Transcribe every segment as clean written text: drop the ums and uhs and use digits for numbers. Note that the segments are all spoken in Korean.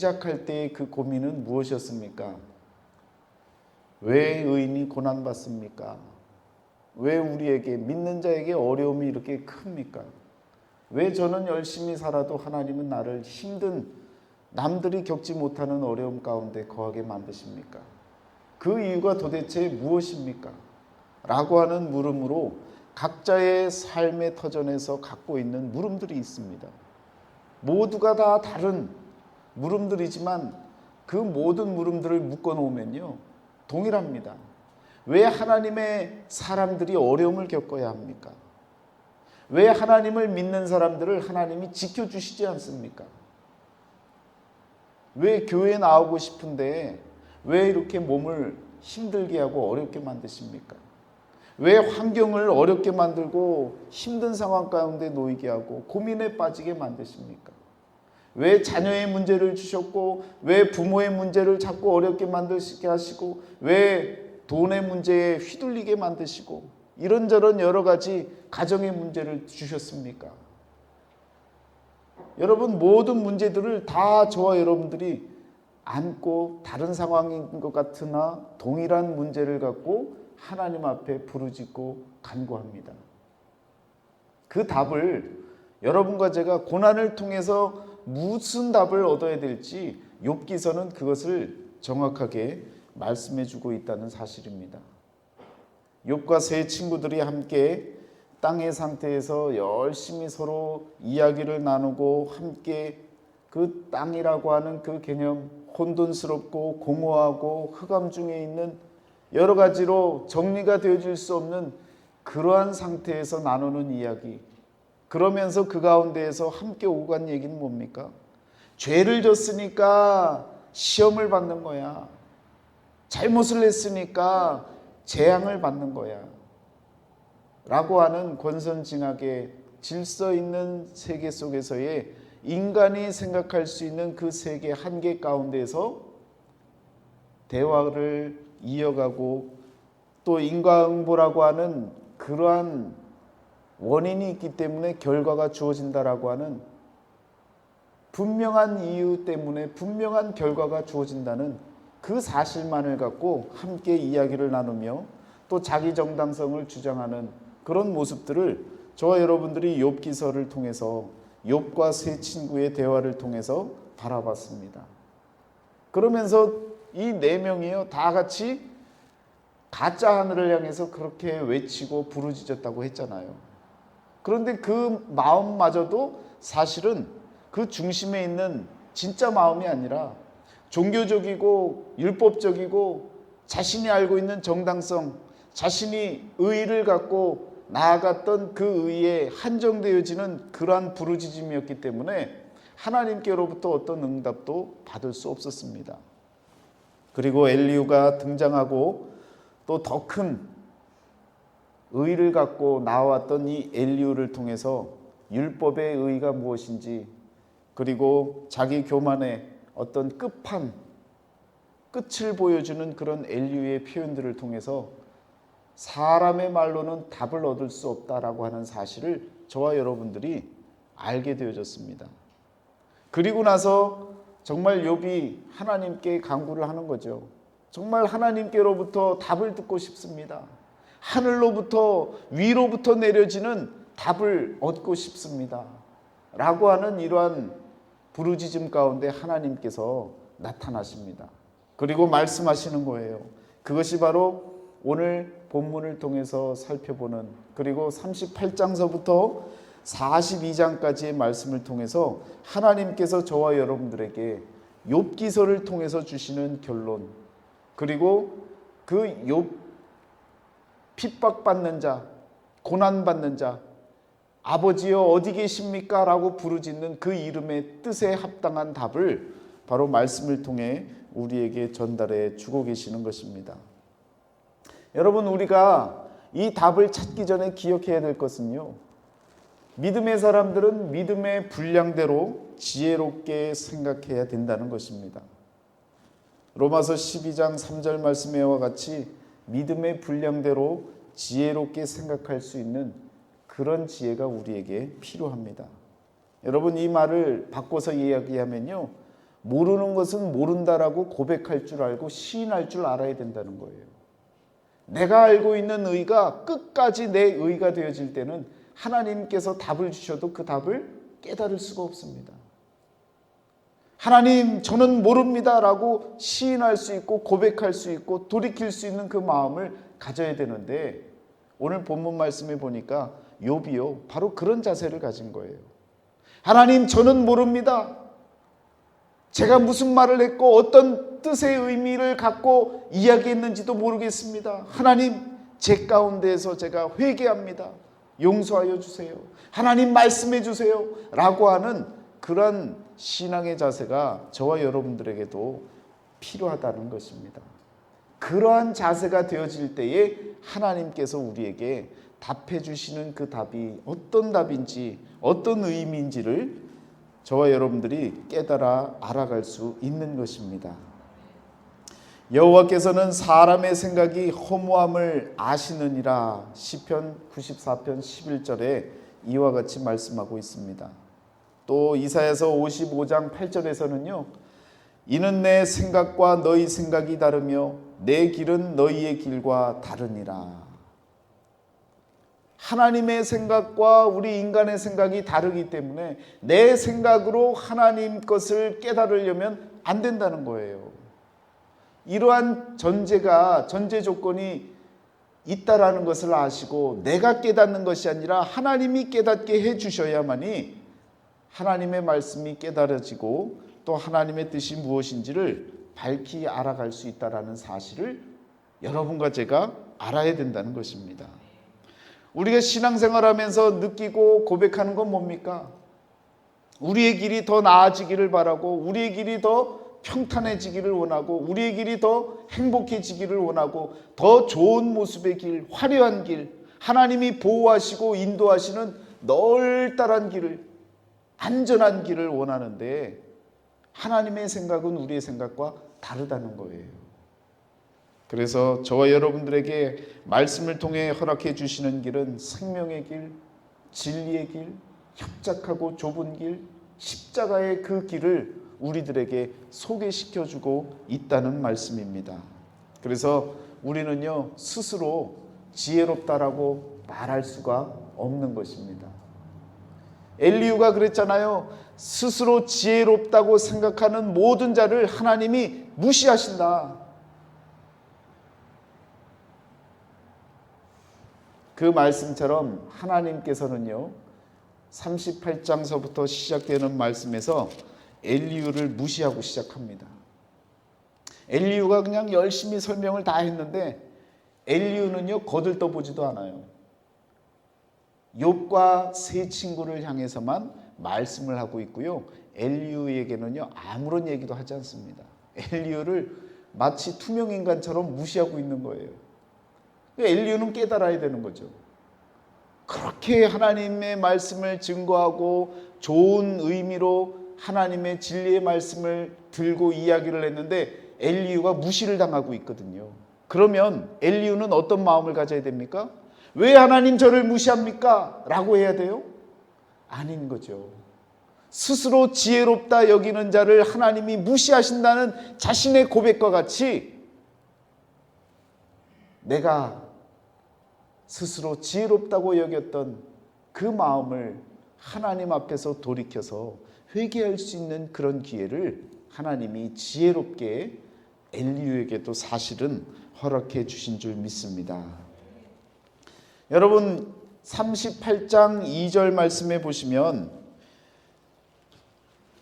시작할 때의 그 고민은 무엇이었습니까? 왜 의인이 고난받습니까? 왜 우리에게 믿는 자에게 어려움이 이렇게 큽니까? 왜 저는 열심히 살아도 하나님은 나를 힘든 남들이 겪지 못하는 어려움 가운데 거하게 만드십니까? 그 이유가 도대체 무엇입니까? 라고 하는 물음으로 각자의 삶의 터전에서 갖고 있는 물음들이 있습니다. 모두가 다 다른 물음들이지만 그 모든 물음들을 묶어놓으면요 동일합니다. 왜 하나님의 사람들이 어려움을 겪어야 합니까? 왜 하나님을 믿는 사람들을 하나님이 지켜주시지 않습니까? 왜 교회에 나오고 싶은데 왜 이렇게 몸을 힘들게 하고 어렵게 만드십니까? 왜 환경을 어렵게 만들고 힘든 상황 가운데 놓이게 하고 고민에 빠지게 만드십니까? 왜 자녀의 문제를 주셨고 왜 부모의 문제를 자꾸 어렵게 만들게 하시고 왜 돈의 문제에 휘둘리게 만드시고 이런저런 여러 가지 가정의 문제를 주셨습니까? 여러분 모든 문제들을 다 저와 여러분들이 안고 다른 상황인 것 같으나 동일한 문제를 갖고 하나님 앞에 부르짖고 간구합니다. 그 답을 여러분과 제가 고난을 통해서 무슨 답을 얻어야 될지 욥기서는 그것을 정확하게 말씀해 주고 있다는 사실입니다. 욥과 세 친구들이 함께 땅의 상태에서 열심히 서로 이야기를 나누고 함께 그 땅이라고 하는 그 개념 혼돈스럽고 공허하고 흑암 중에 있는 여러 가지로 정리가 되어질 수 없는 그러한 상태에서 나누는 이야기, 그러면서 그 가운데에서 함께 오고 간 얘기는 뭡니까? 죄를 졌으니까 시험을 받는 거야. 잘못을 했으니까 재앙을 받는 거야. 라고 하는 권선징악의 질서 있는 세계 속에서의 인간이 생각할 수 있는 그 세계 한계 가운데에서 대화를 이어가고 또 인과응보라고 하는 그러한 원인이 있기 때문에 결과가 주어진다라고 하는 분명한 이유 때문에 분명한 결과가 주어진다는 그 사실만을 갖고 함께 이야기를 나누며 또 자기 정당성을 주장하는 그런 모습들을 저와 여러분들이 욥기서를 통해서 욥과 세 친구의 대화를 통해서 바라봤습니다. 그러면서 이 네 명이요 다 같이 가짜 하늘을 향해서 그렇게 외치고 부르짖었다고 했잖아요. 그런데 그 마음마저도 사실은 그 중심에 있는 진짜 마음이 아니라 종교적이고 율법적이고 자신이 알고 있는 정당성, 자신이 의의를 갖고 나아갔던 그 의의에 한정되어지는 그러한 부르짖음이었기 때문에 하나님께로부터 어떤 응답도 받을 수 없었습니다. 그리고 엘리후가 등장하고 또 더 큰 의의를 갖고 나왔던 이 엘리후를 통해서 율법의 의의가 무엇인지 그리고 자기 교만의 어떤 끝을 보여주는 그런 엘리후의 표현들을 통해서 사람의 말로는 답을 얻을 수 없다라고 하는 사실을 저와 여러분들이 알게 되어졌습니다. 그리고 나서 정말 욥이 하나님께 간구를 하는 거죠. 정말 하나님께로부터 답을 듣고 싶습니다. 하늘로부터 위로부터 내려지는 답을 얻고 싶습니다. 라고 하는 이러한 부르짖음 가운데 하나님께서 나타나십니다. 그리고 말씀하시는 거예요. 그것이 바로 오늘 본문을 통해서 살펴보는 그리고 38장서부터 42장까지의 말씀을 통해서 하나님께서 저와 여러분들에게 욥기서를 통해서 주시는 결론 그리고 그 욥 핍박받는 자, 고난받는 자 아버지여 어디 계십니까? 라고 부르짖는 그 이름의 뜻에 합당한 답을 바로 말씀을 통해 우리에게 전달해 주고 계시는 것입니다. 여러분 우리가 이 답을 찾기 전에 기억해야 될 것은요. 믿음의 사람들은 믿음의 분량대로 지혜롭게 생각해야 된다는 것입니다. 로마서 12장 3절 말씀에와 같이 믿음의 분량대로 지혜롭게 생각할 수 있는 그런 지혜가 우리에게 필요합니다. 여러분 이 말을 바꿔서 이야기하면요. 모르는 것은 모른다라고 고백할 줄 알고 시인할 줄 알아야 된다는 거예요. 내가 알고 있는 의가 끝까지 내 의가 되어질 때는 하나님께서 답을 주셔도 그 답을 깨달을 수가 없습니다. 하나님, 저는 모릅니다라고 시인할 수 있고 고백할 수 있고 돌이킬 수 있는 그 마음을 가져야 되는데, 오늘 본문 말씀에 보니까 욥이요, 바로 그런 자세를 가진 거예요. 하나님, 저는 모릅니다. 제가 무슨 말을 했고 어떤 뜻의 의미를 갖고 이야기했는지도 모르겠습니다. 하나님, 제 가운데에서 제가 회개합니다. 용서하여 주세요. 하나님, 말씀해 주세요. 라고 하는 그런 신앙의 자세가 저와 여러분들에게도 필요하다는 것입니다. 그러한 자세가 되어질 때에 하나님께서 우리에게 답해 주시는 그 답이 어떤 답인지, 어떤 의미인지를 저와 여러분들이 깨달아 알아갈 수 있는 것입니다. 여호와께서는 사람의 생각이 허무함을 아시느니라. 시편 94편 11절에 이와 같이 말씀하고 있습니다. 또 이사야서 55장 8절에서는요, 이는 내 생각과 너희 생각이 다르며 내 길은 너희의 길과 다르니라. 하나님의 생각과 우리 인간의 생각이 다르기 때문에 내 생각으로 하나님 것을 깨달으려면 안 된다는 거예요. 이러한 전제 조건이 있다라는 것을 아시고 내가 깨닫는 것이 아니라 하나님이 깨닫게 해주셔야만이 하나님의 말씀이 깨달아지고 또 하나님의 뜻이 무엇인지를 밝히 알아갈 수 있다는 사실을 여러분과 제가 알아야 된다는 것입니다. 우리가 신앙생활하면서 느끼고 고백하는 건 뭡니까? 우리의 길이 더 나아지기를 바라고, 우리의 길이 더 평탄해지기를 원하고, 우리의 길이 더 행복해지기를 원하고, 더 좋은 모습의 길, 화려한 길, 하나님이 보호하시고 인도하시는 널따란 길을, 안전한 길을 원하는데 하나님의 생각은 우리의 생각과 다르다는 거예요. 그래서 저와 여러분들에게 말씀을 통해 허락해 주시는 길은 생명의 길, 진리의 길, 협착하고 좁은 길, 십자가의 그 길을 우리들에게 소개시켜주고 있다는 말씀입니다. 그래서 우리는요, 스스로 지혜롭다라고 말할 수가 없는 것입니다. 엘리후가 그랬잖아요. 스스로 지혜롭다고 생각하는 모든 자를 하나님이 무시하신다. 그 말씀처럼 하나님께서는요, 38장서부터 시작되는 말씀에서 엘리후를 무시하고 시작합니다. 엘리후가 그냥 열심히 설명을 다 했는데 엘리후는요, 거들떠보지도 않아요. 욥과 세 친구를 향해서만 말씀을 하고 있고요, 엘리후에게는요 아무런 얘기도 하지 않습니다. 엘리후를 마치 투명인간처럼 무시하고 있는 거예요. 엘리후는 깨달아야 되는 거죠. 그렇게 하나님의 말씀을 증거하고 좋은 의미로 하나님의 진리의 말씀을 들고 이야기를 했는데 엘리후가 무시를 당하고 있거든요. 그러면 엘리후는 어떤 마음을 가져야 됩니까? 왜 하나님 저를 무시합니까? 라고 해야 돼요? 아닌 거죠. 스스로 지혜롭다 여기는 자를 하나님이 무시하신다는 자신의 고백과 같이 내가 스스로 지혜롭다고 여겼던 그 마음을 하나님 앞에서 돌이켜서 회개할 수 있는 그런 기회를 하나님이 지혜롭게 엘리후에게도 사실은 허락해 주신 줄 믿습니다. 여러분, 38장 2절 말씀에 보시면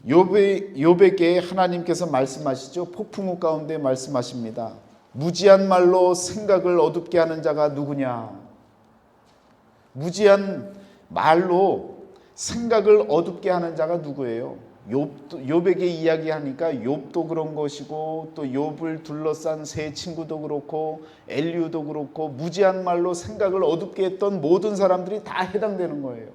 욥에게 하나님께서 말씀하시죠. 폭풍우 가운데 말씀하십니다. 무지한 말로 생각을 어둡게 하는 자가 누구냐? 무지한 말로 생각을 어둡게 하는 자가 누구예요? 욥에게 이야기하니까 욥도 그런 것이고 또 욥을 둘러싼 세 친구도 그렇고 엘리후도 그렇고 무지한 말로 생각을 어둡게 했던 모든 사람들이 다 해당되는 거예요.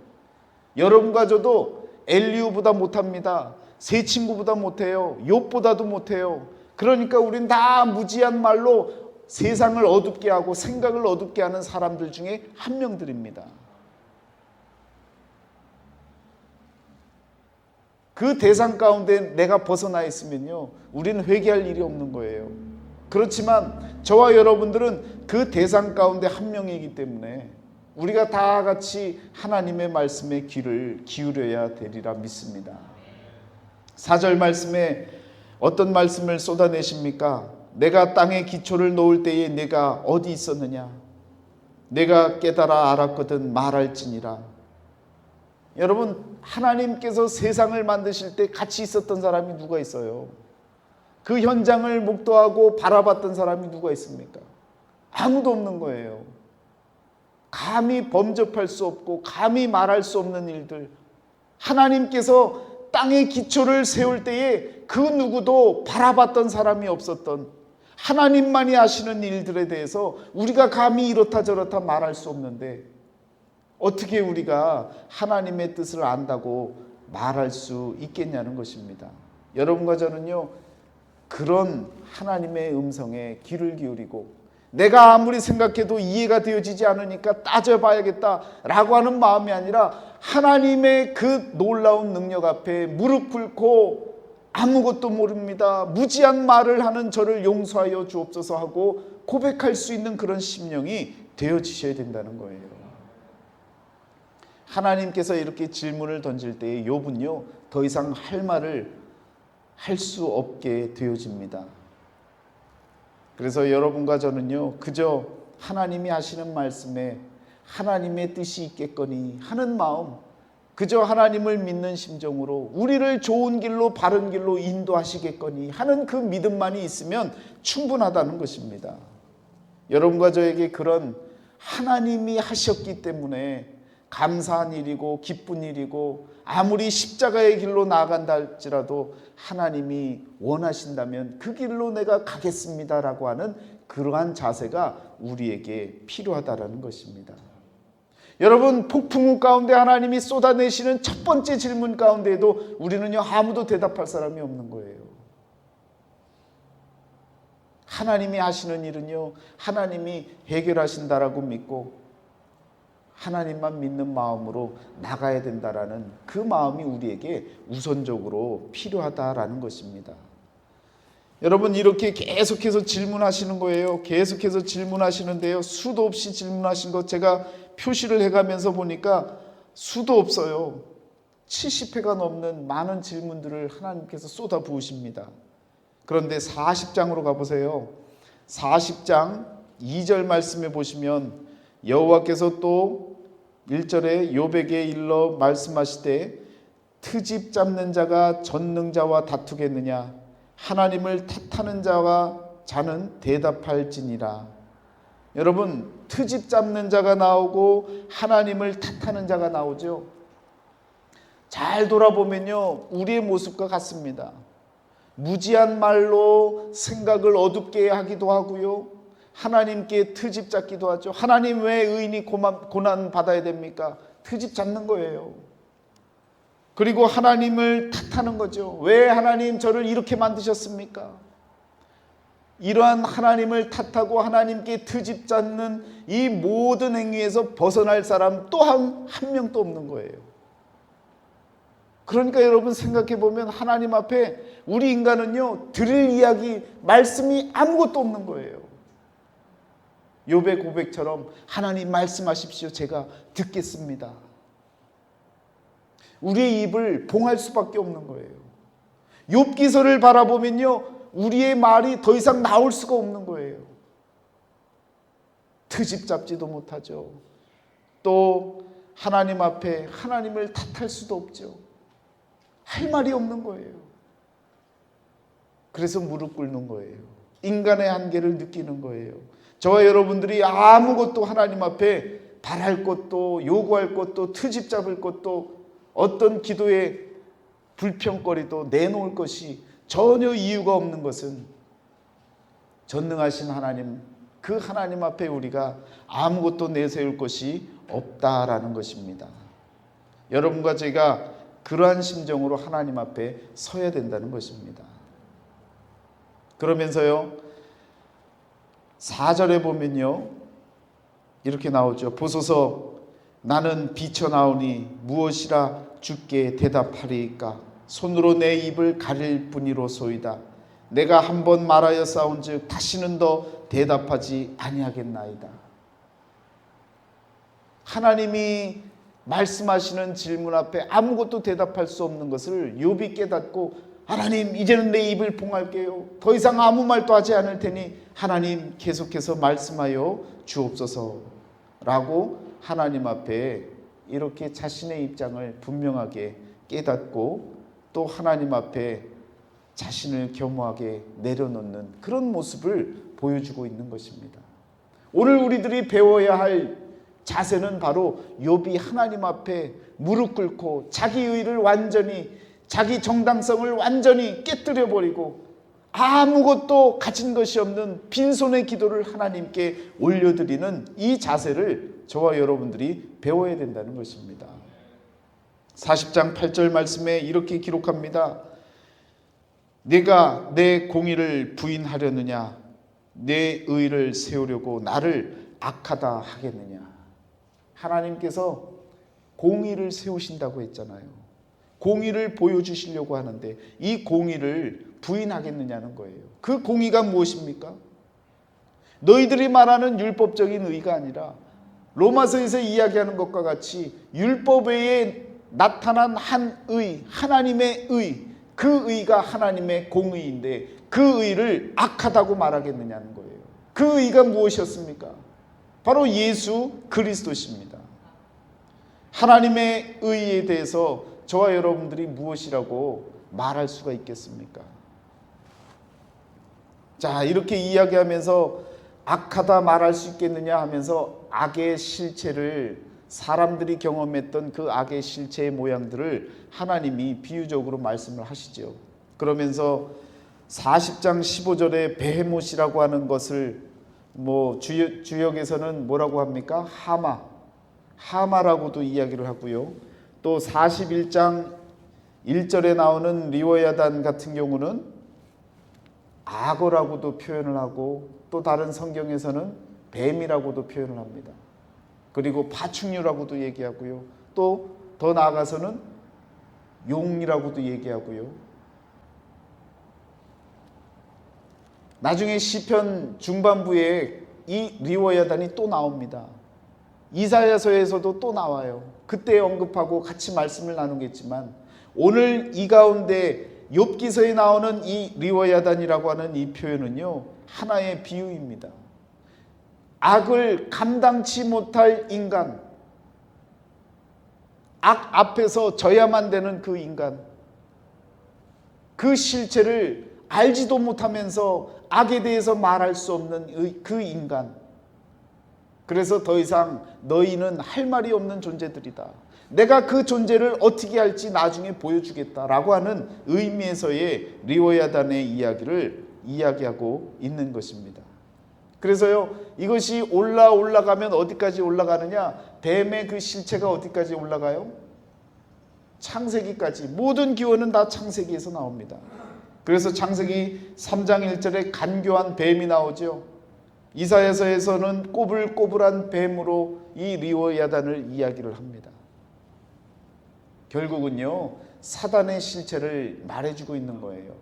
여러분과 저도 엘리후보다 못합니다. 세 친구보다 못해요. 욥보다도 못해요. 그러니까 우린 다 무지한 말로 세상을 어둡게 하고 생각을 어둡게 하는 사람들 중에 한 명들입니다. 그 대상 가운데 내가 벗어나 있으면요, 우리는 회개할 일이 없는 거예요. 그렇지만 저와 여러분들은 그 대상 가운데 한 명이기 때문에 우리가 다 같이 하나님의 말씀에 귀를 기울여야 되리라 믿습니다. 4절 말씀에 어떤 말씀을 쏟아내십니까? 내가 땅에 기초를 놓을 때에 내가 어디 있었느냐? 내가 깨달아 알았거든 말할지니라. 여러분, 하나님께서 세상을 만드실 때 같이 있었던 사람이 누가 있어요? 그 현장을 목도하고 바라봤던 사람이 누가 있습니까? 아무도 없는 거예요. 감히 범접할 수 없고 감히 말할 수 없는 일들, 하나님께서 땅의 기초를 세울 때에 그 누구도 바라봤던 사람이 없었던, 하나님만이 하시는 일들에 대해서 우리가 감히 이렇다 저렇다 말할 수 없는데 어떻게 우리가 하나님의 뜻을 안다고 말할 수 있겠냐는 것입니다. 여러분과 저는요, 그런 하나님의 음성에 귀를 기울이고 내가 아무리 생각해도 이해가 되어지지 않으니까 따져봐야겠다라고 하는 마음이 아니라 하나님의 그 놀라운 능력 앞에 무릎 꿇고 아무것도 모릅니다, 무지한 말을 하는 저를 용서하여 주옵소서 하고 고백할 수 있는 그런 심령이 되어지셔야 된다는 거예요. 하나님께서 이렇게 질문을 던질 때에 욥은요, 더 이상 할 말을 할 수 없게 되어집니다. 그래서 여러분과 저는요, 그저 하나님이 하시는 말씀에 하나님의 뜻이 있겠거니 하는 마음, 그저 하나님을 믿는 심정으로 우리를 좋은 길로 바른 길로 인도하시겠거니 하는 그 믿음만이 있으면 충분하다는 것입니다. 여러분과 저에게 그런 하나님이 하셨기 때문에 감사한 일이고 기쁜 일이고, 아무리 십자가의 길로 나아간다 할지라도 하나님이 원하신다면 그 길로 내가 가겠습니다라고 하는 그러한 자세가 우리에게 필요하다라는 것입니다. 여러분, 폭풍우 가운데 하나님이 쏟아내시는 첫 번째 질문 가운데에도 우리는요, 아무도 대답할 사람이 없는 거예요. 하나님이 하시는 일은요, 하나님이 해결하신다라고 믿고 하나님만 믿는 마음으로 나가야 된다라는 그 마음이 우리에게 우선적으로 필요하다라는 것입니다. 여러분, 이렇게 계속해서 질문하시는 거예요. 계속해서 질문하시는데요, 수도 없이 질문하신 것 제가 표시를 해가면서 보니까 수도 없어요. 70회가 넘는 많은 질문들을 하나님께서 쏟아 부으십니다. 그런데 40장으로 가보세요. 40장 2절 말씀에 보시면 여호와께서 또 1절에 욥에게 일러 말씀하시되 트집 잡는 자가 전능자와 다투겠느냐? 하나님을 탓하는 자는 대답할지니라. 여러분, 트집 잡는 자가 나오고 하나님을 탓하는 자가 나오죠. 잘 돌아보면요, 우리의 모습과 같습니다. 무지한 말로 생각을 어둡게 하기도 하고요, 하나님께 트집 잡기도 하죠. 하나님, 왜 의인이 고난 받아야 됩니까? 트집 잡는 거예요. 그리고 하나님을 탓하는 거죠. 왜 하나님 저를 이렇게 만드셨습니까? 이러한 하나님을 탓하고 하나님께 트집 잡는 이 모든 행위에서 벗어날 사람 또한 한 명도 없는 거예요. 그러니까 여러분, 생각해 보면 하나님 앞에 우리 인간은요, 들을 이야기, 말씀이 아무것도 없는 거예요. 욥의 고백처럼 하나님 말씀하십시오, 제가 듣겠습니다. 우리의 입을 봉할 수밖에 없는 거예요. 욥기서를 바라보면요, 우리의 말이 더 이상 나올 수가 없는 거예요. 트집 잡지도 못하죠. 또 하나님 앞에 하나님을 탓할 수도 없죠. 할 말이 없는 거예요. 그래서 무릎 꿇는 거예요. 인간의 한계를 느끼는 거예요. 저와 여러분들이 아무것도 하나님 앞에 바랄 것도 요구할 것도 트집 잡을 것도 어떤 기도의 불평거리도 내놓을 것이 전혀 이유가 없는 것은 전능하신 하나님, 그 하나님 앞에 우리가 아무것도 내세울 것이 없다라는 것입니다. 여러분과 제가 그러한 심정으로 하나님 앞에 서야 된다는 것입니다. 그러면서요, 4절에 보면요, 이렇게 나오죠. 보소서, 나는 비쳐 나오니 무엇이라 주께 대답하리이까? 손으로 내 입을 가릴 뿐이로소이다. 내가 한 번 말하여 싸운즉 다시는 더 대답하지 아니하겠나이다. 하나님이 말씀하시는 질문 앞에 아무것도 대답할 수 없는 것을 욥이 깨닫고, 하나님 이제는 내 입을 봉할게요. 더 이상 아무 말도 하지 않을 테니 하나님 계속해서 말씀하여 주옵소서 라고 하나님 앞에 이렇게 자신의 입장을 분명하게 깨닫고 또 하나님 앞에 자신을 겸허하게 내려놓는 그런 모습을 보여주고 있는 것입니다. 오늘 우리들이 배워야 할 자세는 바로 욥이 하나님 앞에 무릎 꿇고 자기 의를 완전히, 자기 정당성을 완전히 깨뜨려 버리고 아무것도 가진 것이 없는 빈손의 기도를 하나님께 올려드리는 이 자세를 저와 여러분들이 배워야 된다는 것입니다. 40장 8절 말씀에 이렇게 기록합니다. 내가 내 공의를 부인하려느냐, 내 의를 세우려고 나를 악하다 하겠느냐. 하나님께서 공의를 세우신다고 했잖아요. 공의를 보여주시려고 하는데 이 공의를 부인하겠느냐는 거예요. 그 공의가 무엇입니까? 너희들이 말하는 율법적인 의가 아니라 로마서에서 이야기하는 것과 같이 율법 외에 나타난 한 의, 하나님의 의, 그 의가 하나님의 공의인데 그 의를 악하다고 말하겠느냐는 거예요. 그 의가 무엇이었습니까? 바로 예수 그리스도십니다. 하나님의 의에 대해서 저와 여러분들이 무엇이라고 말할 수가 있겠습니까? 자, 이렇게 이야기하면서 악하다 말할 수 있겠느냐 하면서 악의 실체를, 사람들이 경험했던 그 악의 실체의 모양들을 하나님이 비유적으로 말씀을 하시죠. 그러면서 40장 15절에 베헤못이라고 하는 것을 주역에서는 뭐라고 합니까? 하마라고도 이야기를 하고요. 또 41장 1절에 나오는 리워야단 같은 경우는 악어라고도 표현을 하고 또 다른 성경에서는 뱀이라고도 표현을 합니다. 그리고 파충류라고도 얘기하고요. 또 더 나아가서는 용이라고도 얘기하고요. 나중에 시편 중반부에 이 리워야단이 또 나옵니다. 이사야서에서도 또 나와요. 그때 언급하고 같이 말씀을 나누겠지만 오늘 이 가운데 욥기서에 나오는 이 리워야단이라고 하는 이 표현은요, 하나의 비유입니다. 악을 감당치 못할 인간, 악 앞에서 져야만 되는 그 인간, 그 실체를 알지도 못하면서 악에 대해서 말할 수 없는 그 인간, 그래서 더 이상 너희는 할 말이 없는 존재들이다. 내가 그 존재를 어떻게 할지 나중에 보여주겠다라고 하는 의미에서의 리워야단의 이야기를 이야기하고 있는 것입니다. 그래서요, 이것이 올라가면 어디까지 올라가느냐? 뱀의 그 실체가 어디까지 올라가요? 창세기까지. 모든 기원은 다 창세기에서 나옵니다. 그래서 창세기 3장 1절에 간교한 뱀이 나오죠. 이사야서에서는 꼬불꼬불한 뱀으로 이 리워야단을 이야기를 합니다. 결국은요, 사단의 실체를 말해주고 있는 거예요.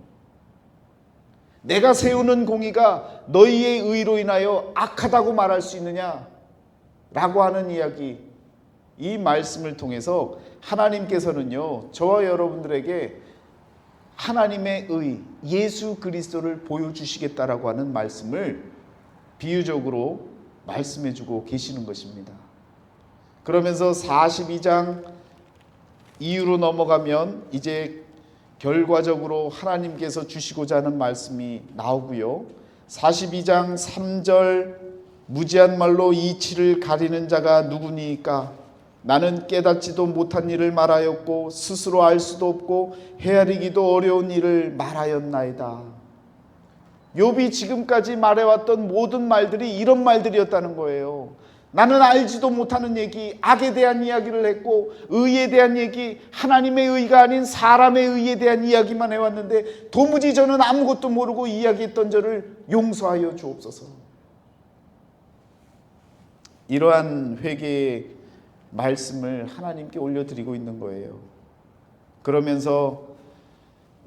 내가 세우는 공의가 너희의 의로 인하여 악하다고 말할 수 있느냐? 라고 하는 이야기, 이 말씀을 통해서 하나님께서는요, 저와 여러분들에게 하나님의 의, 예수 그리스도를 보여주시겠다라고 하는 말씀을 비유적으로 말씀해주고 계시는 것입니다. 그러면서 42장 이후로 넘어가면 이제 결과적으로 하나님께서 주시고자 하는 말씀이 나오고요. 42장 3절 무지한 말로 이치를 가리는 자가 누구니까? 나는 깨닫지도 못한 일을 말하였고 스스로 알 수도 없고 헤아리기도 어려운 일을 말하였나이다. 욥이 지금까지 말해왔던 모든 말들이 이런 말들이었다는 거예요. 나는 알지도 못하는 얘기, 악에 대한 이야기를 했고 의에 대한 얘기, 하나님의 의가 아닌 사람의 의에 대한 이야기만 해왔는데 도무지 저는 아무것도 모르고 이야기했던 저를 용서하여 주옵소서. 이러한 회개의 말씀을 하나님께 올려드리고 있는 거예요. 그러면서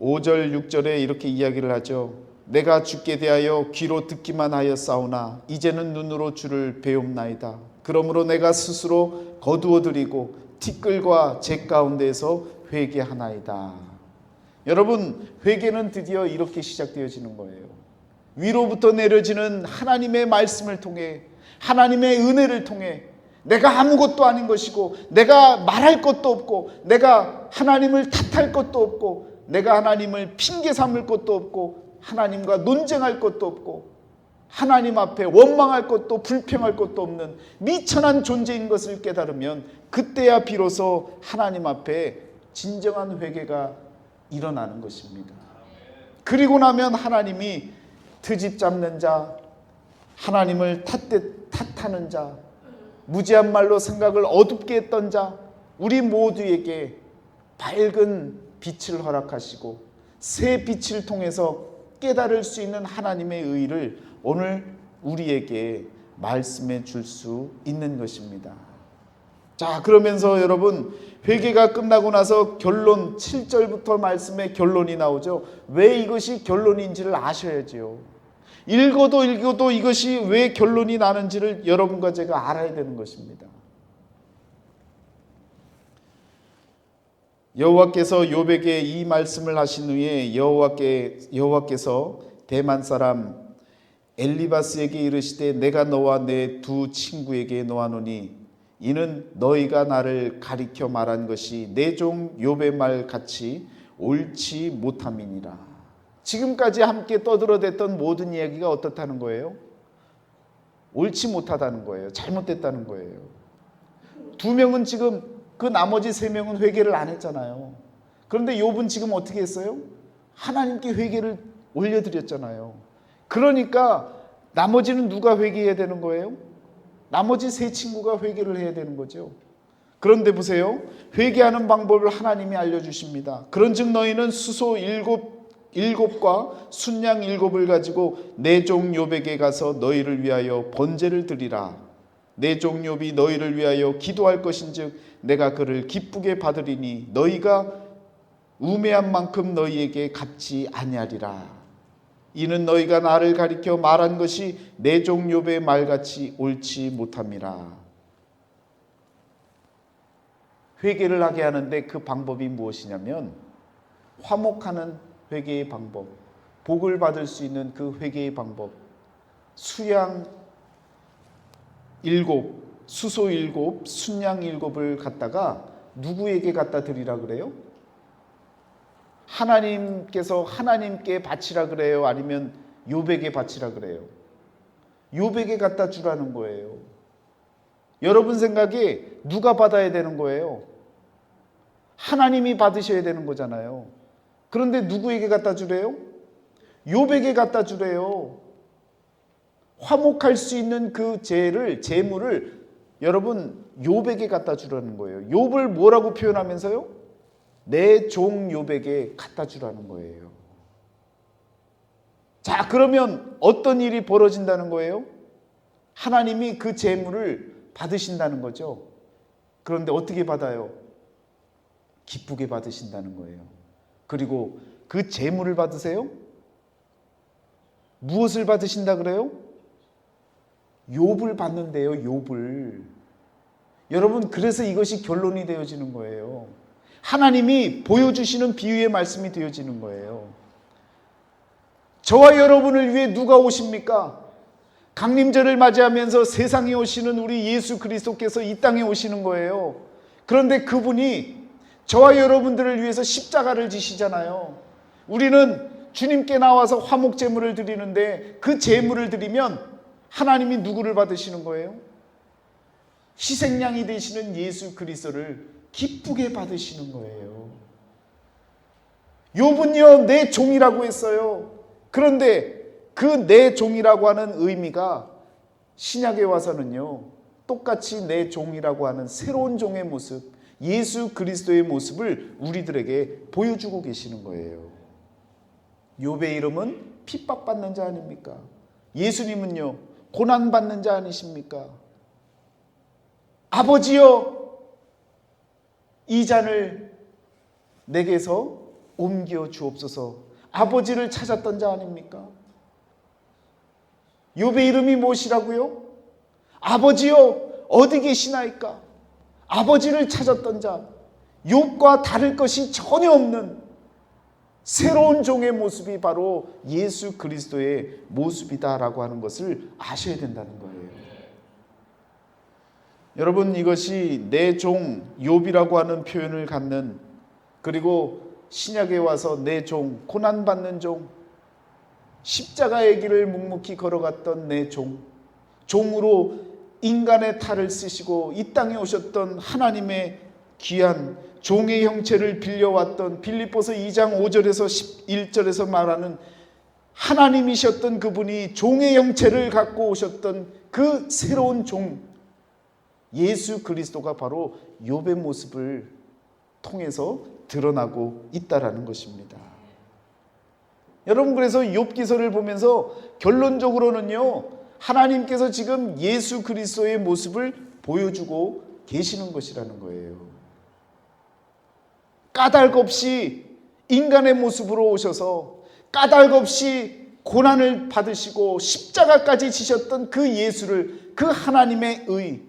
5절 6절에 이렇게 이야기를 하죠. 내가 주께 대하여 귀로 듣기만 하였사오나 이제는 눈으로 주를 배움나이다. 그러므로 내가 스스로 거두어드리고 티끌과 재 가운데에서 회개하나이다. 여러분, 회개는 드디어 이렇게 시작되어지는 거예요. 위로부터 내려지는 하나님의 말씀을 통해, 하나님의 은혜를 통해 내가 아무것도 아닌 것이고, 내가 말할 것도 없고, 내가 하나님을 탓할 것도 없고, 내가 하나님을 핑계 삼을 것도 없고, 하나님과 논쟁할 것도 없고, 하나님 앞에 원망할 것도 불평할 것도 없는 미천한 존재인 것을 깨달으면 그때야 비로소 하나님 앞에 진정한 회개가 일어나는 것입니다. 그리고 나면 하나님이 트집 잡는 자, 하나님을 탓하는 자, 무지한 말로 생각을 어둡게 했던 자, 우리 모두에게 밝은 빛을 허락하시고 새 빛을 통해서 깨달을 수 있는 하나님의 의를 오늘 우리에게 말씀해 줄 수 있는 것입니다. 자, 그러면서 여러분, 회개가 끝나고 나서 결론, 7절부터 말씀의 결론이 나오죠. 왜 이것이 결론인지를 아셔야지요. 읽어도 이것이 왜 결론이 나는지를 여러분과 제가 알아야 되는 것입니다. 여호와께서 욥에게 이 말씀을 하신 후에 여호와께서 대만 사람 엘리바스에게 이르시되 내가 너와 내 두 친구에게 노하노니 이는 너희가 나를 가리켜 말한 것이 내 종 욥의 말 같이 옳지 못함이니라. 지금까지 함께 떠들어댔던 모든 이야기가 어떻다는 거예요? 옳지 못하다는 거예요. 잘못됐다는 거예요. 두 명은 지금, 그 나머지 세 명은 회개를 안 했잖아요. 그런데 욥은 지금 어떻게 했어요? 하나님께 회개를 올려드렸잖아요. 그러니까 나머지는 누가 회개해야 되는 거예요? 나머지 세 친구가 회개를 해야 되는 거죠. 그런데 보세요. 회개하는 방법을 하나님이 알려주십니다. 그런즉 너희는 수소 일곱과 순양 7을 가지고 내 종 욥에게 가서 너희를 위하여 번제를 드리라. 내 종 욥이 너희를 위하여 기도할 것인즉 내가 그를 기쁘게 받으리니 너희가 우매한 만큼 너희에게 갚지 아니하리라. 이는 너희가 나를 가리켜 말한 것이 내 종 욥의 말같이 옳지 못함이라. 회개를 하게 하는데 그 방법이 무엇이냐면 화목하는 회개의 방법, 복을 받을 수 있는 그 회개의 방법, 수양 7, 수소 7, 순양 7을 갖다가 누구에게 갖다 드리라 그래요? 하나님께서 하나님께 바치라 그래요? 아니면 욥에게 바치라 그래요? 욥에게 갖다 주라는 거예요. 여러분 생각에 누가 받아야 되는 거예요? 하나님이 받으셔야 되는 거잖아요. 그런데 누구에게 갖다 주래요? 욥에게 갖다 주래요. 화목할 수 있는 그 재물을 여러분 욥에게 갖다 주라는 거예요. 욥을 뭐라고 표현하면서요? 내 종 욥에게 갖다 주라는 거예요. 자, 그러면 어떤 일이 벌어진다는 거예요? 하나님이 그 재물을 받으신다는 거죠. 그런데 어떻게 받아요? 기쁘게 받으신다는 거예요. 그리고 그 재물을 받으세요? 무엇을 받으신다 그래요? 욥을 받는데요, 욥을. 여러분, 그래서 이것이 결론이 되어지는 거예요. 하나님이 보여주시는 비유의 말씀이 되어지는 거예요. 저와 여러분을 위해 누가 오십니까? 강림절을 맞이하면서 세상에 오시는 우리 예수 그리스도께서 이 땅에 오시는 거예요. 그런데 그분이 저와 여러분들을 위해서 십자가를 지시잖아요. 우리는 주님께 나와서 화목 제물을 드리는데 그 제물을 드리면 하나님이 누구를 받으시는 거예요? 희생양이 되시는 예수 그리스도를 기쁘게 받으시는 거예요. 욥은요, 내 종이라고 했어요. 그런데 그 내 종이라고 하는 의미가 신약에 와서는요, 똑같이 내 종이라고 하는 새로운 종의 모습, 예수 그리스도의 모습을 우리들에게 보여주고 계시는 거예요. 욥의 이름은 핍박받는 자 아닙니까? 예수님은요, 고난받는 자 아니십니까? 아버지여, 이 잔을 내게서 옮겨 주옵소서. 아버지를 찾았던 자 아닙니까? 욥의 이름이 무엇이라고요? 아버지요 어디 계시나이까? 아버지를 찾았던 자, 욥과 다를 것이 전혀 없는 새로운 종의 모습이 바로 예수 그리스도의 모습이다라고 하는 것을 아셔야 된다는 거예요. 여러분, 이것이 내 종 욥이라고 하는 표현을 갖는, 그리고 신약에 와서 내 종, 고난받는 종, 십자가의 길을 묵묵히 걸어갔던 내 종, 종으로 인간의 탈을 쓰시고 이 땅에 오셨던 하나님의 귀한 종의 형체를 빌려왔던 빌립보서 2장 5절에서 11절에서 말하는 하나님이셨던 그분이 종의 형체를 갖고 오셨던 그 새로운 종 예수 그리스도가 바로 욥의 모습을 통해서 드러나고 있다라는 것입니다. 여러분, 그래서 욥기서를 보면서 결론적으로는요, 하나님께서 지금 예수 그리스도의 모습을 보여주고 계시는 것이라는 거예요. 까닭 없이 인간의 모습으로 오셔서 까닭 없이 고난을 받으시고 십자가까지 지셨던 그 예수를, 그 하나님의 의,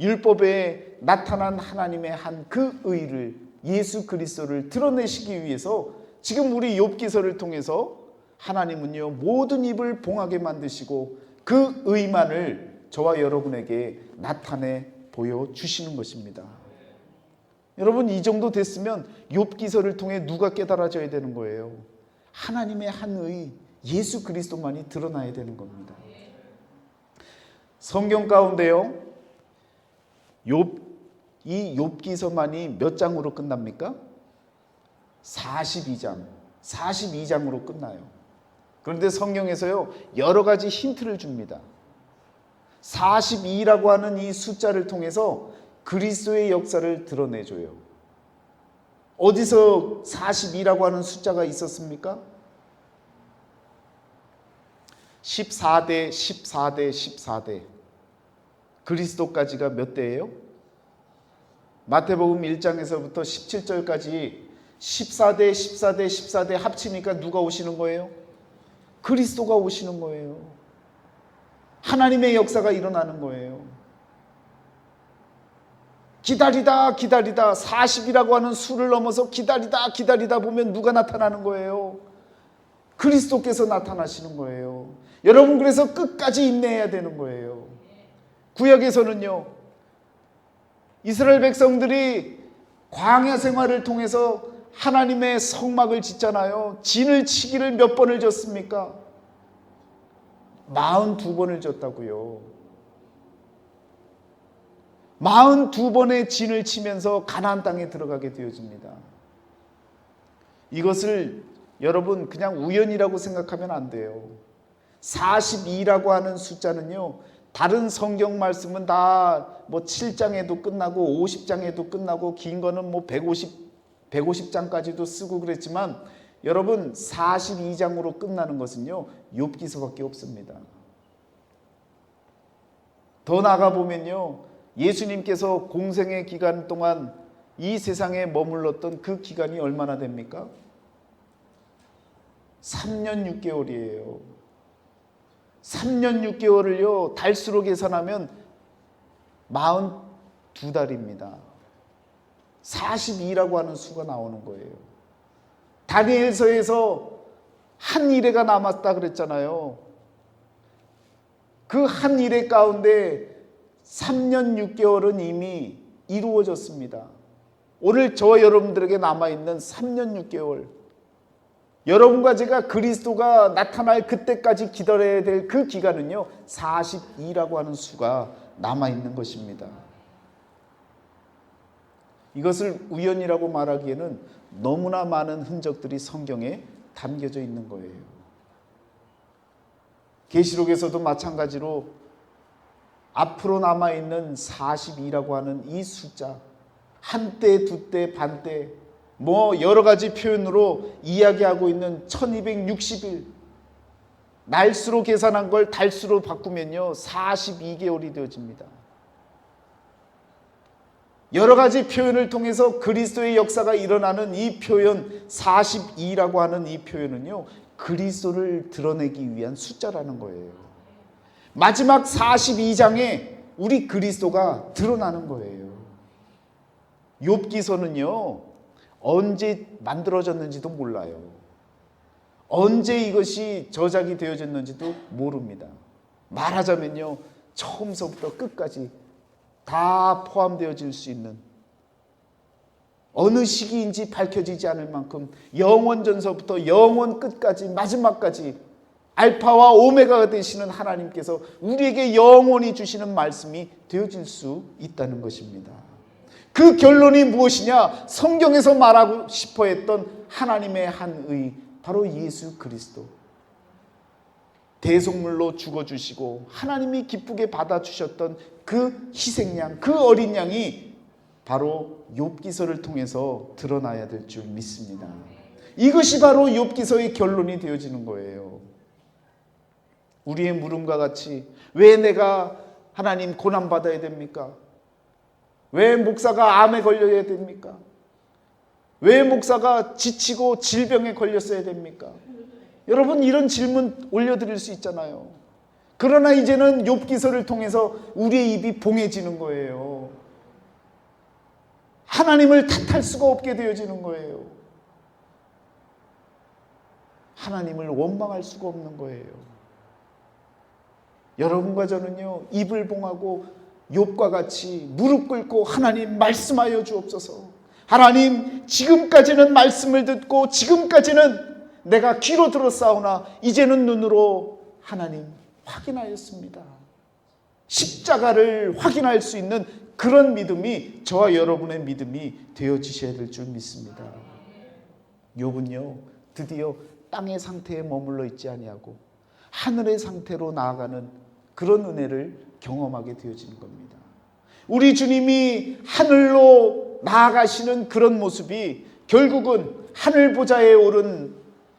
율법에 나타난 하나님의 한 그 의를, 예수 그리스도를 드러내시기 위해서 지금 우리 욥기서를 통해서 하나님은요 모든 입을 봉하게 만드시고 그 의만을 저와 여러분에게 나타내 보여주시는 것입니다. 여러분, 이 정도 됐으면 욥기서를 통해 누가 깨달아져야 되는 거예요? 하나님의 한 의, 예수 그리스도만이 드러나야 되는 겁니다. 성경 가운데요, 이 욥기서만이 몇 장으로 끝납니까? 42장으로 끝나요. 그런데 성경에서요 여러 가지 힌트를 줍니다. 42라고 하는 이 숫자를 통해서 그리스도의 역사를 드러내줘요. 어디서 42라고 하는 숫자가 있었습니까? 14대 그리스도까지가 몇 대예요? 마태복음 1장에서부터 17절까지 14대 합치니까 누가 오시는 거예요? 그리스도가 오시는 거예요. 하나님의 역사가 일어나는 거예요. 기다리다 40이라고 하는 수를 넘어서 기다리다 보면 누가 나타나는 거예요? 그리스도께서 나타나시는 거예요. 여러분, 그래서 끝까지 인내해야 되는 거예요. 구약에서는요, 이스라엘 백성들이 광야 생활을 통해서 하나님의 성막을 짓잖아요. 진을 치기를 몇 번을 졌습니까? 42번을 졌다고요. 42번의 진을 치면서 가나안 땅에 들어가게 되어집니다. 이것을 여러분 그냥 우연이라고 생각하면 안 돼요. 42라고 하는 숫자는요, 다른 성경 말씀은 다 뭐 7장에도 끝나고 50장에도 끝나고 긴 거는 뭐 150장까지도 쓰고 그랬지만, 여러분 42장으로 끝나는 것은요 욥기서밖에 없습니다. 더 나아가 보면요, 예수님께서 공생의 기간 동안 이 세상에 머물렀던 그 기간이 얼마나 됩니까? 3년 6개월이에요. 3년 6개월을요 달수로 계산하면 42달입니다. 42라고 하는 수가 나오는 거예요. 다니엘서에서 한 일회가 남았다 그랬잖아요. 그 한 일회 가운데 3년 6개월은 이미 이루어졌습니다. 오늘 저와 여러분들에게 남아있는 3년 6개월, 여러분과 제가 그리스도가 나타날 그때까지 기다려야 될 그 기간은요 42라고 하는 수가 남아있는 것입니다. 이것을 우연이라고 말하기에는 너무나 많은 흔적들이 성경에 담겨져 있는 거예요. 계시록에서도 마찬가지로 앞으로 남아있는 42라고 하는 이 숫자, 한때, 두때, 반때, 뭐 여러 가지 표현으로 이야기하고 있는 1260일, 날수로 계산한 걸 달수로 바꾸면요 42개월이 되어집니다. 여러 가지 표현을 통해서 그리스도의 역사가 일어나는 이 표현 42라고 하는 이 표현은요, 그리스도를 드러내기 위한 숫자라는 거예요. 마지막 42장에 우리 그리스도가 드러나는 거예요. 욥기서는요, 언제 만들어졌는지도 몰라요. 언제 이것이 저작이 되어졌는지도 모릅니다. 말하자면요, 처음서부터 끝까지 다 포함되어질 수 있는, 어느 시기인지 밝혀지지 않을 만큼 영원전서부터 영원 끝까지 마지막까지 알파와 오메가가 되시는 하나님께서 우리에게 영원히 주시는 말씀이 되어질 수 있다는 것입니다. 그 결론이 무엇이냐? 성경에서 말하고 싶어 했던 하나님의 한 의, 바로 예수 그리스도. 대속물로 죽어주시고 하나님이 기쁘게 받아주셨던 그 희생양, 그 어린 양이 바로 욥기서를 통해서 드러나야 될 줄 믿습니다. 이것이 바로 욥기서의 결론이 되어지는 거예요. 우리의 물음과 같이 왜 내가 하나님 고난받아야 됩니까? 왜 목사가 암에 걸려야 됩니까? 왜 목사가 지치고 질병에 걸렸어야 됩니까? 여러분, 이런 질문 올려드릴 수 있잖아요. 그러나 이제는 욥기서를 통해서 우리의 입이 봉해지는 거예요. 하나님을 탓할 수가 없게 되어지는 거예요. 하나님을 원망할 수가 없는 거예요. 여러분과 저는요, 입을 봉하고 욥과 같이 무릎 꿇고 하나님 말씀하여 주옵소서. 하나님, 지금까지는 말씀을 듣고 지금까지는 내가 귀로 들었사오나 이제는 눈으로 하나님 확인하였습니다. 십자가를 확인할 수 있는 그런 믿음이 저와 여러분의 믿음이 되어지셔야 될 줄 믿습니다. 욥은요, 드디어 땅의 상태에 머물러 있지 아니하고 하늘의 상태로 나아가는 그런 은혜를 경험하게 되어지는 겁니다. 우리 주님이 하늘로 나아가시는 그런 모습이 결국은 하늘 보좌에 오른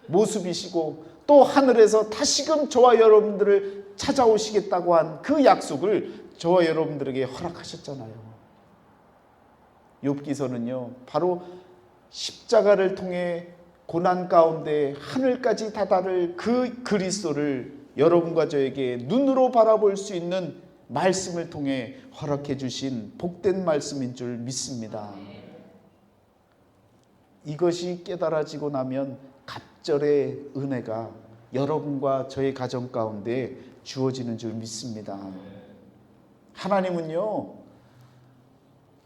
모습이시고, 또 하늘에서 다시금 저와 여러분들을 찾아오시겠다고 한 그 약속을 저와 여러분들에게 허락하셨잖아요. 욥기서는요, 바로 십자가를 통해 고난 가운데 하늘까지 다다를 그 그리스도를 여러분과 저에게 눈으로 바라볼 수 있는 말씀을 통해 허락해 주신 복된 말씀인 줄 믿습니다. 이것이 깨달아지고 나면 갑절의 은혜가 여러분과 저의 가정 가운데 주어지는 줄 믿습니다. 하나님은요,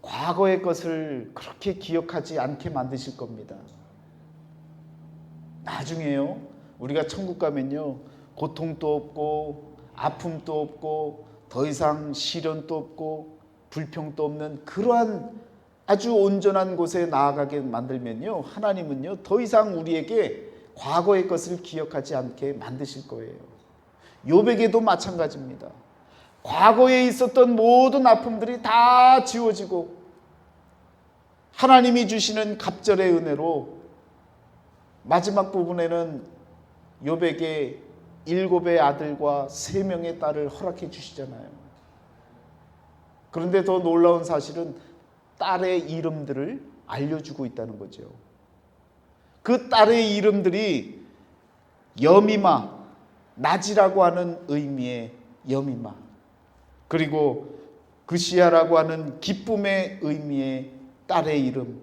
과거의 것을 그렇게 기억하지 않게 만드실 겁니다. 나중에요, 우리가 천국 가면요, 고통도 없고 아픔도 없고 더 이상 시련도 없고 불평도 없는 그러한 아주 온전한 곳에 나아가게 만들면요, 하나님은요, 더 이상 우리에게 과거의 것을 기억하지 않게 만드실 거예요. 욥에게도 마찬가지입니다. 과거에 있었던 모든 아픔들이 다 지워지고 하나님이 주시는 갑절의 은혜로 마지막 부분에는 욥에게 7의 아들과 3명의 딸을 허락해 주시잖아요. 그런데 더 놀라운 사실은 딸의 이름들을 알려주고 있다는 거죠. 그 딸의 이름들이 여미마, 낮이라고 하는 의미의 여미마, 그리고 그시야라고 하는 기쁨의 의미의 딸의 이름,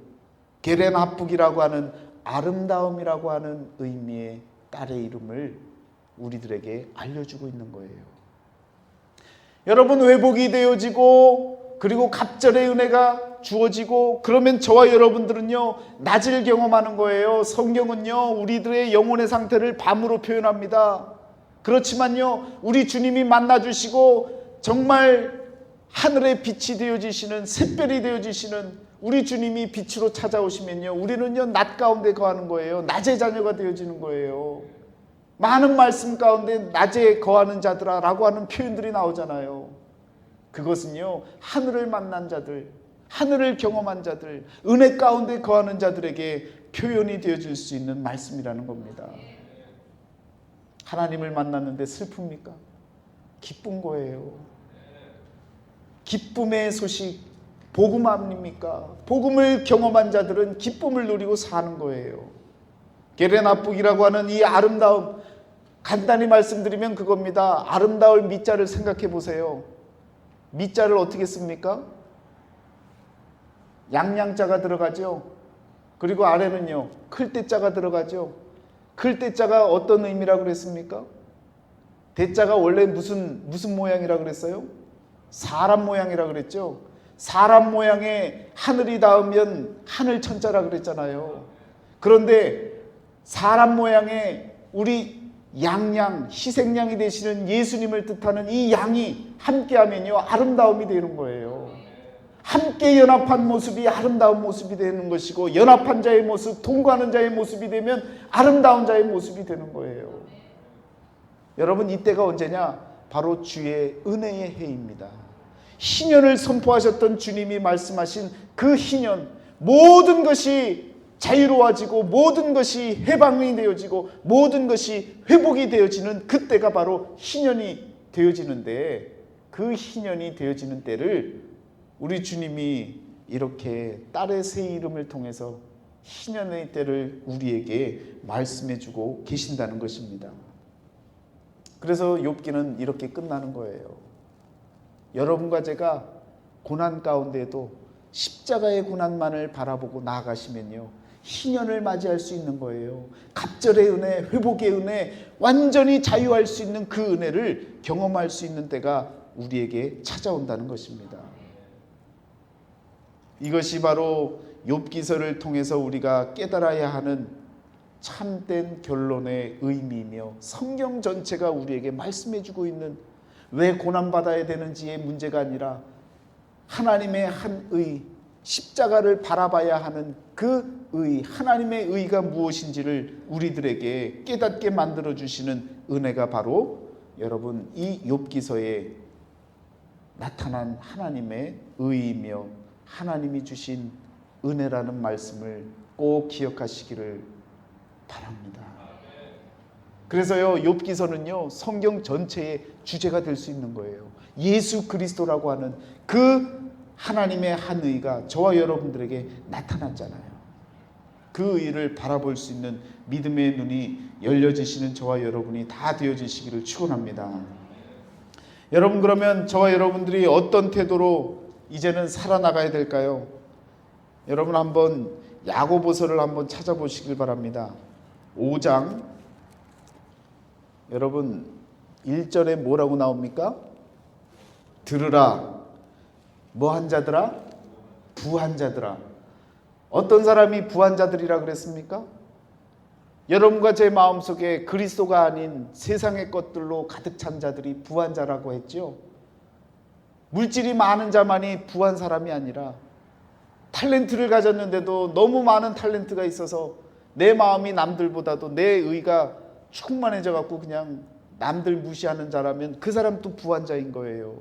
게렌하북이라고 하는 아름다움이라고 하는 의미의 딸의 이름을 우리들에게 알려주고 있는 거예요. 여러분, 회복이 되어지고 그리고 갑절의 은혜가 주어지고 그러면 저와 여러분들은요, 낮을 경험하는 거예요. 성경은요, 우리들의 영혼의 상태를 밤으로 표현합니다. 그렇지만요, 우리 주님이 만나주시고 정말 하늘의 빛이 되어지시는, 샛별이 되어지시는 우리 주님이 빛으로 찾아오시면요, 우리는요, 낮 가운데 거하는 거예요. 낮의 자녀가 되어지는 거예요. 많은 말씀 가운데 낮에 거하는 자들아 라고 하는 표현들이 나오잖아요. 그것은요, 하늘을 만난 자들, 하늘을 경험한 자들, 은혜 가운데 거하는 자들에게 표현이 되어질 수 있는 말씀이라는 겁니다. 하나님을 만났는데 슬픕니까? 기쁜 거예요. 기쁨의 소식, 복음 아닙니까? 복음을 경험한 자들은 기쁨을 누리고 사는 거예요. 게레나북이라고 하는 이 아름다움, 간단히 말씀드리면 그겁니다. 아름다울 밑자를 생각해 보세요. 밑자를 어떻게 씁니까? 양양자가 들어가죠. 그리고 아래는요, 클때자가 들어가죠. 클때자가 어떤 의미라고 그랬습니까? 대자가 원래 무슨 모양이라고 그랬어요? 사람 모양이라고 그랬죠. 사람 모양의 하늘이 닿으면 하늘 천자라 그랬잖아요. 그런데 사람 모양의 우리 양양, 희생양이 되시는 예수님을 뜻하는 이 양이 함께하면요, 아름다움이 되는 거예요. 함께 연합한 모습이 아름다운 모습이 되는 것이고, 연합한 자의 모습, 동거하는 자의 모습이 되면 아름다운 자의 모습이 되는 거예요. 여러분, 이때가 언제냐? 바로 주의 은혜의 해입니다. 희년을 선포하셨던 주님이 말씀하신 그 희년, 모든 것이 자유로워지고 모든 것이 해방이 되어지고 모든 것이 회복이 되어지는 그때가 바로 희년이 되어지는데, 그 희년이 되어지는 때를 우리 주님이 이렇게 딸의 새 이름을 통해서 희년의 때를 우리에게 말씀해 주고 계신다는 것입니다. 그래서 욥기는 이렇게 끝나는 거예요. 여러분과 제가 고난 가운데에도 십자가의 고난만을 바라보고 나아가시면요, 희년을 맞이할 수 있는 거예요. 갑절의 은혜, 회복의 은혜, 완전히 자유할 수 있는 그 은혜를 경험할 수 있는 때가 우리에게 찾아온다는 것입니다. 이것이 바로 욥기서를 통해서 우리가 깨달아야 하는 참된 결론의 의미이며, 성경 전체가 우리에게 말씀해주고 있는, 왜 고난받아야 되는지의 문제가 아니라 하나님의 한 의, 십자가를 바라봐야 하는 그 의, 하나님의 의가 무엇인지를 우리들에게 깨닫게 만들어주시는 은혜가 바로 여러분 이 욥기서에 나타난 하나님의 의이며 하나님이 주신 은혜라는 말씀을 꼭 기억하시기를 바랍니다. 그래서요, 욥기서는요, 성경 전체의 주제가 될 수 있는 거예요. 예수 그리스도라고 하는 그 하나님의 한 의가 저와 여러분들에게 나타났잖아요. 그 의를 바라볼 수 있는 믿음의 눈이 열려지시는 저와 여러분이 다 되어지시기를 축원합니다. 여러분, 그러면 저와 여러분들이 어떤 태도로 이제는 살아나가야 될까요? 여러분, 한번 야고보서를 한번 찾아보시길 바랍니다. 5장, 여러분 1절에 뭐라고 나옵니까? 들으라. 뭐 한 자들아? 부한 자들아. 어떤 사람이 부한 자들이라 그랬습니까? 여러분과 제 마음속에 그리스도가 아닌 세상의 것들로 가득 찬 자들이 부한 자라고 했죠. 물질이 많은 자만이 부한 사람이 아니라, 탤런트를 가졌는데도 너무 많은 탤런트가 있어서 내 마음이 남들보다도 내 의가 충만해져 갖고 그냥 남들 무시하는 자라면 그 사람도 부한 자인 거예요.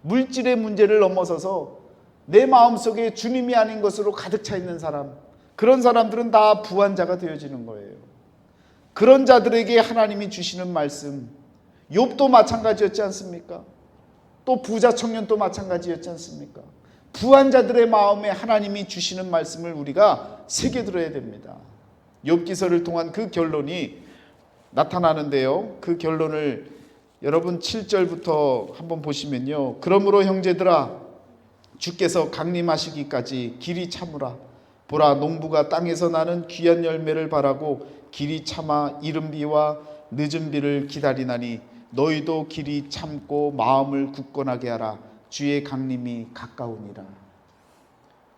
물질의 문제를 넘어서서 내 마음속에 주님이 아닌 것으로 가득 차 있는 사람, 그런 사람들은 다 부한 자가 되어지는 거예요. 그런 자들에게 하나님이 주시는 말씀, 욥도 마찬가지였지 않습니까? 또 부자 청년도 마찬가지였지 않습니까? 부한 자들의 마음에 하나님이 주시는 말씀을 우리가 새겨들어야 됩니다. 욥기서를 통한 그 결론이 나타나는데요, 그 결론을 여러분 7절부터 한번 보시면요, 그러므로 형제들아, 주께서 강림하시기까지 길이 참으라. 보라, 농부가 땅에서 나는 귀한 열매를 바라고 길이 참아 이른 비와 늦은 비를 기다리나니 너희도 길이 참고 마음을 굳건하게 하라. 주의 강림이 가까우니라.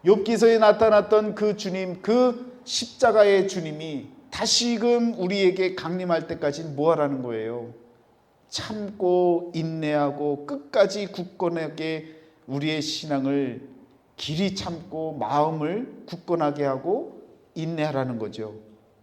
욥기서에 나타났던 그 주님, 그 십자가의 주님이 다시금 우리에게 강림할 때까지 뭐 하라는 거예요? 참고 인내하고 끝까지 굳건하게 우리의 신앙을 길이 참고 마음을 굳건하게 하고 인내하라는 거죠.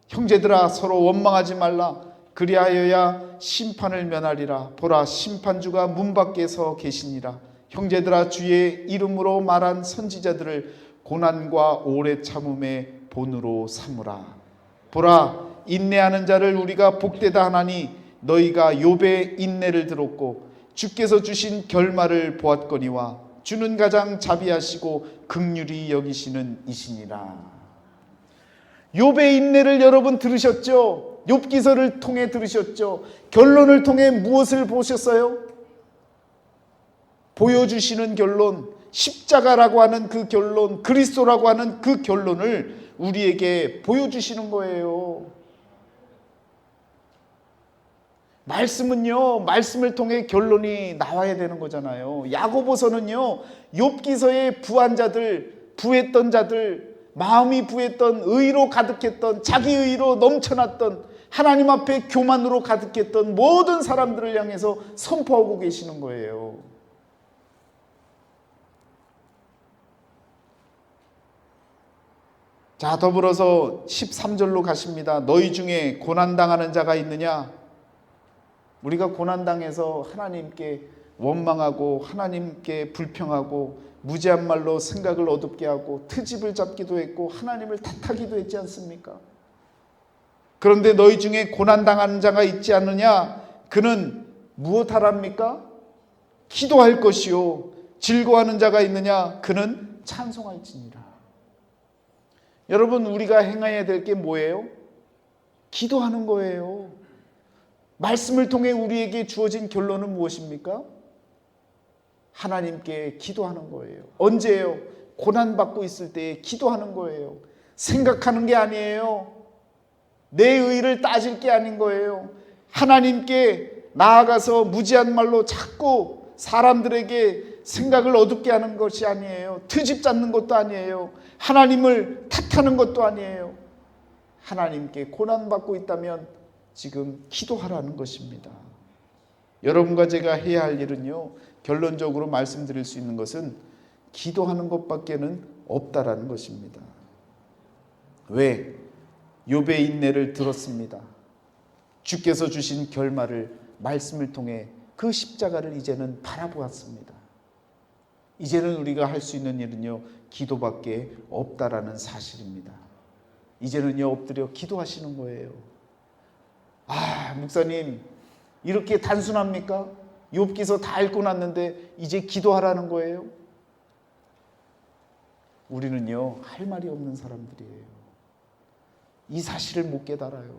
형제들아, 서로 원망하지 말라. 그리하여야 심판을 면하리라. 보라, 심판주가 문 밖에 서 계시니라. 형제들아, 주의 이름으로 말한 선지자들을 고난과 오래 참음의 본으로 삼으라. 보라, 인내하는 자를 우리가 복되다 하나니 너희가 욥의 인내를 들었고 주께서 주신 결말을 보았거니와 주는 가장 자비하시고 긍휼히 여기시는 이시니라. 욥의 인내를 여러분 들으셨죠? 욥기서를 통해 들으셨죠? 결론을 통해 무엇을 보셨어요? 보여주시는 결론, 십자가라고 하는 그 결론, 그리스도라고 하는 그 결론을 우리에게 보여주시는 거예요. 말씀은요, 말씀을 통해 결론이 나와야 되는 거잖아요. 야고보서는요, 욥기서의 부한 자들, 부했던 자들, 마음이 부했던, 의로 가득했던, 자기 의로 넘쳐났던, 하나님 앞에 교만으로 가득했던 모든 사람들을 향해서 선포하고 계시는 거예요. 자, 더불어서 13절로 가십니다. 너희 중에 고난당하는 자가 있느냐? 우리가 고난당해서 하나님께 원망하고 하나님께 불평하고 무지한 말로 생각을 어둡게 하고 트집을 잡기도 했고 하나님을 탓하기도 했지 않습니까? 그런데 너희 중에 고난당하는 자가 있지 않느냐? 그는 무엇하랍니까? 기도할 것이요 즐거워하는 자가 있느냐? 그는 찬송할지니라. 여러분, 우리가 행해야 될 게 뭐예요? 기도하는 거예요. 말씀을 통해 우리에게 주어진 결론은 무엇입니까? 하나님께 기도하는 거예요. 언제예요? 고난받고 있을 때 기도하는 거예요. 생각하는 게 아니에요. 내 의를 따질 게 아닌 거예요. 하나님께 나아가서 무지한 말로 자꾸 사람들에게 생각을 어둡게 하는 것이 아니에요. 트집 잡는 것도 아니에요. 하나님을 탓하는 것도 아니에요. 하나님께 고난받고 있다면 지금 기도하라는 것입니다. 여러분과 제가 해야 할 일은요, 결론적으로 말씀드릴 수 있는 것은 기도하는 것밖에는 없다라는 것입니다. 왜? 욥의 인내를 들었습니다. 주께서 주신 결말을 말씀을 통해 그 십자가를 이제는 바라보았습니다. 이제는 우리가 할 수 있는 일은요, 기도밖에 없다라는 사실입니다. 이제는요, 엎드려 기도하시는 거예요. 아, 목사님, 이렇게 단순합니까? 욥기서 다 읽고 났는데 이제 기도하라는 거예요? 우리는요, 할 말이 없는 사람들이에요. 이 사실을 못 깨달아요.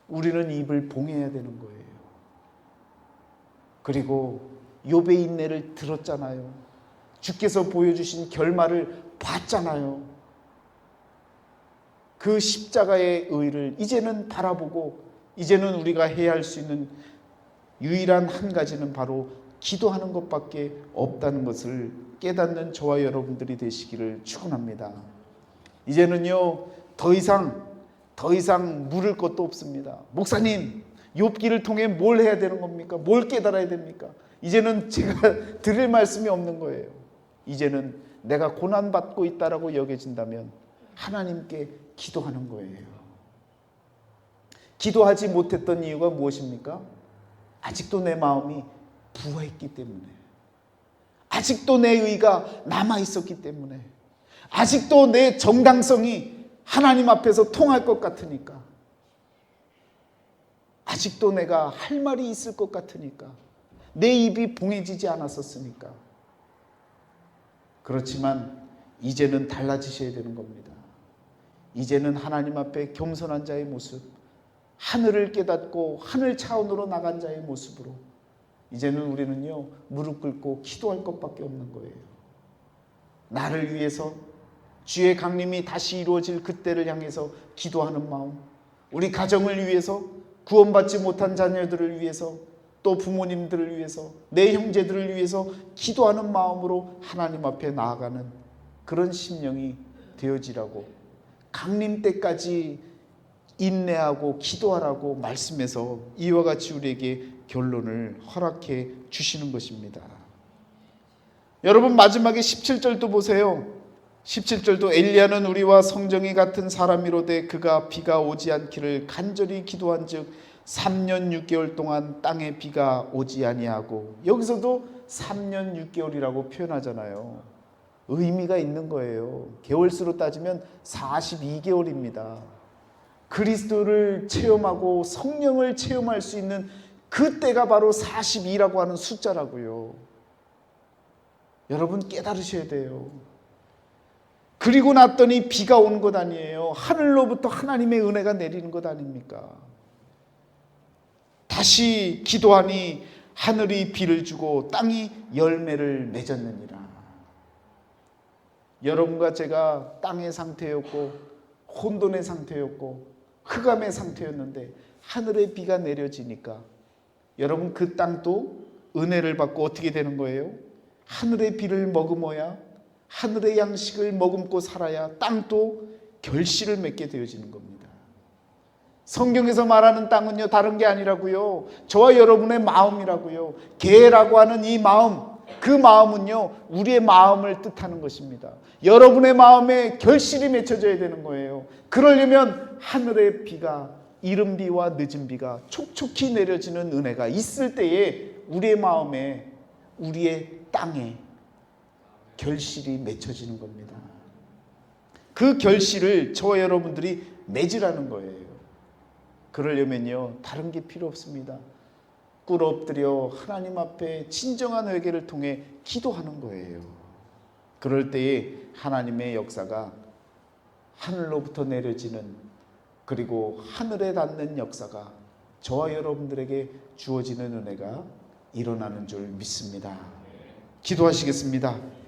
우리는 입을 봉해야 되는 거예요. 그리고 욥의 인내를 들었잖아요. 주께서 보여주신 결말을 봤잖아요. 그 십자가의 의를 이제는 바라보고 이제는 우리가 해야 할 수 있는 유일한 한 가지는 바로 기도하는 것밖에 없다는 것을 깨닫는 저와 여러분들이 되시기를 축원합니다. 이제는요, 더 이상 물을 것도 없습니다. 목사님, 욥기를 통해 뭘 해야 되는 겁니까? 뭘 깨달아야 됩니까? 이제는 제가 드릴 말씀이 없는 거예요. 이제는 내가 고난받고 있다라고 여겨진다면 하나님께 기도하는 거예요. 기도하지 못했던 이유가 무엇입니까? 아직도 내 마음이 부해있기 때문에, 아직도 내 의가 남아있었기 때문에, 아직도 내 정당성이 하나님 앞에서 통할 것 같으니까, 아직도 내가 할 말이 있을 것 같으니까, 내 입이 봉해지지 않았었으니까. 그렇지만 이제는 달라지셔야 되는 겁니다. 이제는 하나님 앞에 겸손한 자의 모습, 하늘을 깨닫고 하늘 차원으로 나간 자의 모습으로 이제는 우리는요, 무릎 꿇고 기도할 것밖에 없는 거예요. 나를 위해서, 주의 강림이 다시 이루어질 그때를 향해서 기도하는 마음, 우리 가정을 위해서, 구원받지 못한 자녀들을 위해서, 또 부모님들을 위해서, 내 형제들을 위해서 기도하는 마음으로 하나님 앞에 나아가는 그런 심령이 되어지라고, 강림 때까지 인내하고 기도하라고 말씀해서 이와 같이 우리에게 결론을 허락해 주시는 것입니다. 여러분, 마지막에 17절도 보세요. 17절도 엘리야는 우리와 성정이 같은 사람이로되 그가 비가 오지 않기를 간절히 기도한즉 3년 6개월 동안 땅에 비가 오지 아니하고, 여기서도 3년 6개월이라고 표현하잖아요. 의미가 있는 거예요. 개월수로 따지면 42개월입니다. 그리스도를 체험하고 성령을 체험할 수 있는 그때가 바로 42라고 하는 숫자라고요. 여러분 깨달으셔야 돼요. 그리고 났더니 비가 오는 것 아니에요. 하늘로부터 하나님의 은혜가 내리는 것 아닙니까? 다시 기도하니 하늘이 비를 주고 땅이 열매를 맺었느니라. 여러분과 제가 땅의 상태였고 혼돈의 상태였고 흑암의 상태였는데 하늘의 비가 내려지니까 여러분 그 땅도 은혜를 받고 어떻게 되는 거예요? 하늘의 비를 머금어야, 하늘의 양식을 머금고 살아야 땅도 결실을 맺게 되어지는 겁니다. 성경에서 말하는 땅은요 다른 게 아니라고요. 저와 여러분의 마음이라고요. 계라고 하는 이 마음, 그 마음은요 우리의 마음을 뜻하는 것입니다. 여러분의 마음에 결실이 맺혀져야 되는 거예요. 그러려면 하늘의 비가, 이른 비와 늦은 비가 촉촉히 내려지는 은혜가 있을 때에 우리의 마음에, 우리의 땅에 결실이 맺혀지는 겁니다. 그 결실을 저와 여러분들이 맺으라는 거예요. 그러려면요 다른 게 필요 없습니다. 꿇어 엎드려 하나님 앞에 진정한 회개를 통해 기도하는 거예요. 그럴 때에 하나님의 역사가 하늘로부터 내려지는, 그리고 하늘에 닿는 역사가 저와 여러분들에게 주어지는 은혜가 일어나는 줄 믿습니다. 기도하시겠습니다.